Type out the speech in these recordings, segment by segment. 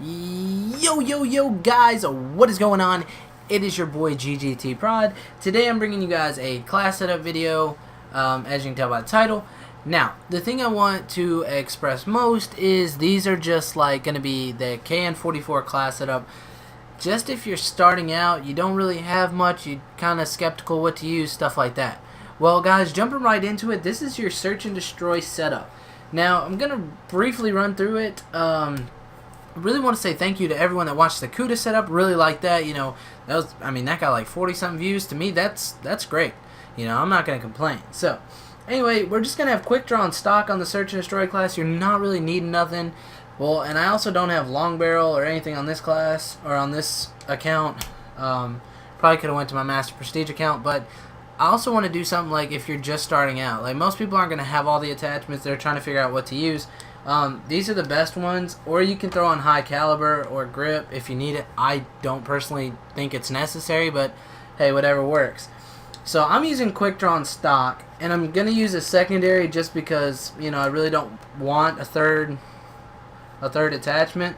Yo guys, what is going on? It is your boy GGT Prod. Today I'm bringing you guys a class setup video, as you can tell by the title. Now, the thing I want to express most is these are just like going to be the KN-44 class setup. Just if you're starting out, you don't really have much, you're kind of skeptical what to use, stuff like that. Well guys, jumping right into it, this is your search and destroy setup. Now, I'm going to briefly run through it. I really want to say thank you to everyone that watched the CUDA setup. Really like that. You know, that got like 40-something views. To me, that's great. You know, I'm not gonna complain. So, anyway, we're just gonna have quick draw and stock on the search and destroy class. You're not really needing nothing. Well, and I also don't have long barrel or anything on this class or on this account. Probably could have went to my master prestige account, but I also want to do something like if you're just starting out. Like most people aren't gonna have all the attachments. They're trying to figure out what to use. These are the best ones, or you can throw on high caliber or grip if you need it. I don't personally think it's necessary, but hey, whatever works. So I'm using quick draw and stock, and I'm gonna use a secondary just because, you know, I really don't want a third attachment.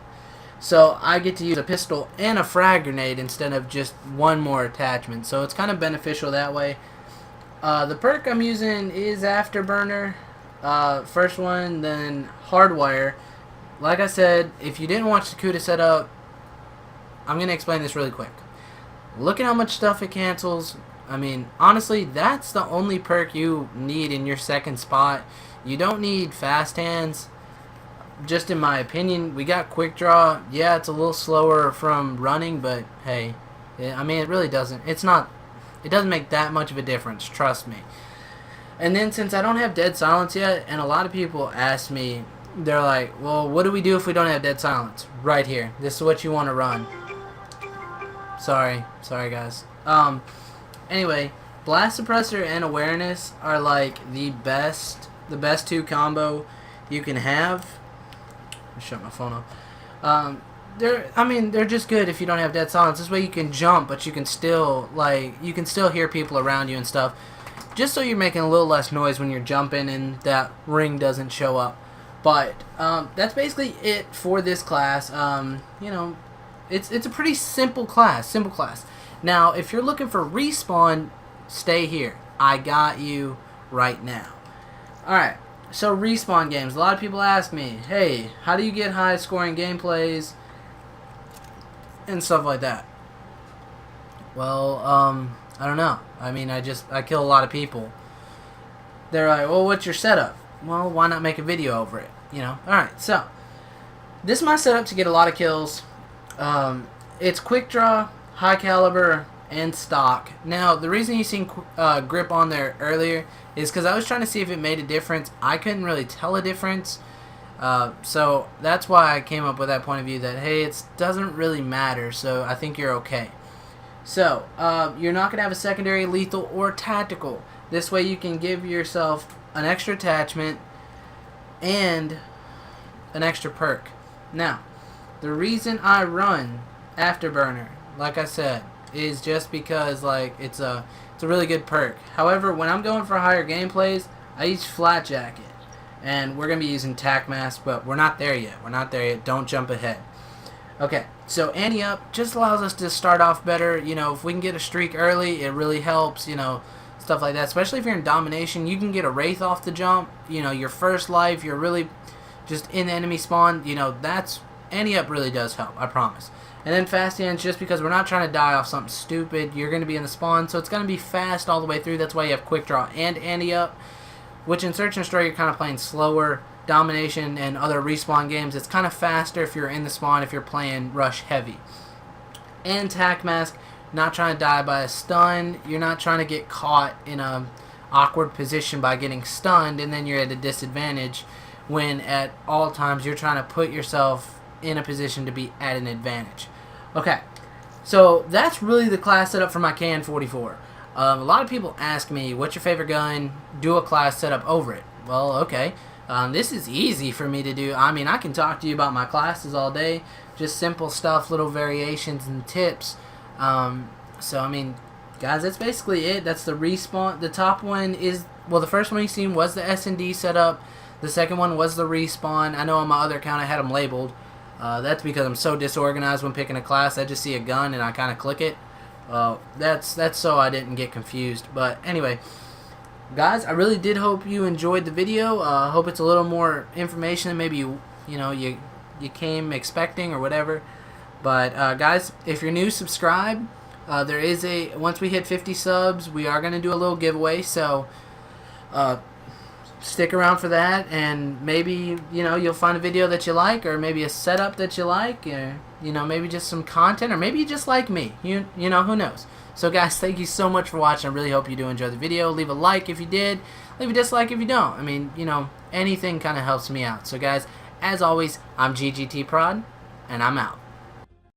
So I get to use a pistol and a frag grenade instead of just one more attachment. So it's kind of beneficial that way. The perk I'm using is Afterburner. First one, then Hardwire. Like I said, if you didn't watch the CUDA setup, I'm going to explain this really quick. Look at how much stuff it cancels. I mean, honestly, that's the only perk you need in your second spot. You don't need fast hands, just in my opinion. We got quick draw. Yeah, it's a little slower from running, but hey, I mean, it really doesn't. It doesn't make that much of a difference, trust me. And then since I don't have dead silence yet, and a lot of people ask me, they're like, well, what do we do if we don't have dead silence? Right here. This is what you want to run. Sorry guys. Anyway, blast suppressor and awareness are like the best two combo you can have. Let me shut my phone off. They're just good if you don't have dead silence. This way you can jump, but you can still hear people around you and stuff. Just so you're making a little less noise when you're jumping and that ring doesn't show up. But that's basically it for this class. You know, it's a pretty simple class. Now, if you're looking for respawn, stay here. I got you right now. Alright, so respawn games. A lot of people ask me, hey, how do you get high scoring gameplays and stuff like that? Well, I don't know. I mean, I kill a lot of people. They're like, well, what's your setup? Well, why not make a video over it? You know? Alright, so this is my setup to get a lot of kills. It's quick draw, high caliber, and stock. Now, the reason you seen grip on there earlier is because I was trying to see if it made a difference. I couldn't really tell a difference. So that's why I came up with that point of view that, hey, it doesn't really matter, so I think you're okay. So, you're not going to have a secondary lethal or tactical. This way you can give yourself an extra attachment and an extra perk. Now, the reason I run Afterburner, like I said, is just because like it's a really good perk. However, when I'm going for higher gameplays, I use Flat Jacket. And we're going to be using Tac Mask, but we're not there yet. Don't jump ahead. Okay, so ante up just allows us to start off better. You know, if we can get a streak early, it really helps, you know, stuff like that. Especially if you're in domination, you can get a Wraith off the jump. You know, your first life, you're really just in the enemy spawn. You know, ante up really does help, I promise. And then fast hands, just because we're not trying to die off something stupid. You're going to be in the spawn, so it's going to be fast all the way through. That's why you have quick draw and ante up, which in search and destroy you're kind of playing slower. Domination and other respawn games, it's kind of faster if you're in the spawn, if you're playing rush heavy. And Tac Mask, not trying to die by a stun. You're not trying to get caught in a awkward position by getting stunned and then you're at a disadvantage, when at all times you're trying to put yourself in a position to be at an advantage. Okay, so that's really the class setup for my KN-44. A lot of people ask me, what's your favorite gun? Do a class setup over it. Well, okay. This is easy for me to do. I mean, I can talk to you about my classes all day. Just simple stuff, little variations and tips. So, I mean, guys, that's basically it. That's the respawn. The top one is, well, the first one you seen was the S&D setup. The second one was the respawn. I know on my other account I had them labeled. That's because I'm so disorganized when picking a class. I just see a gun and I kind of click it. That's so I didn't get confused. But anyway, guys, I really did hope you enjoyed the video. Hope it's a little more information than maybe you came expecting or whatever. But guys, if you're new, subscribe. There is once we hit 50 subs, we are going to do a little giveaway. So stick around for that, and maybe you'll find a video that you like, or maybe a setup that you like, or maybe just some content, or maybe you just like me. You know, who knows. So guys, thank you so much for watching. I really hope you do enjoy the video. Leave a like if you did, leave a dislike if you don't. I mean, anything kind of helps me out. So guys, as always, I'm GGT Prod, and I'm out.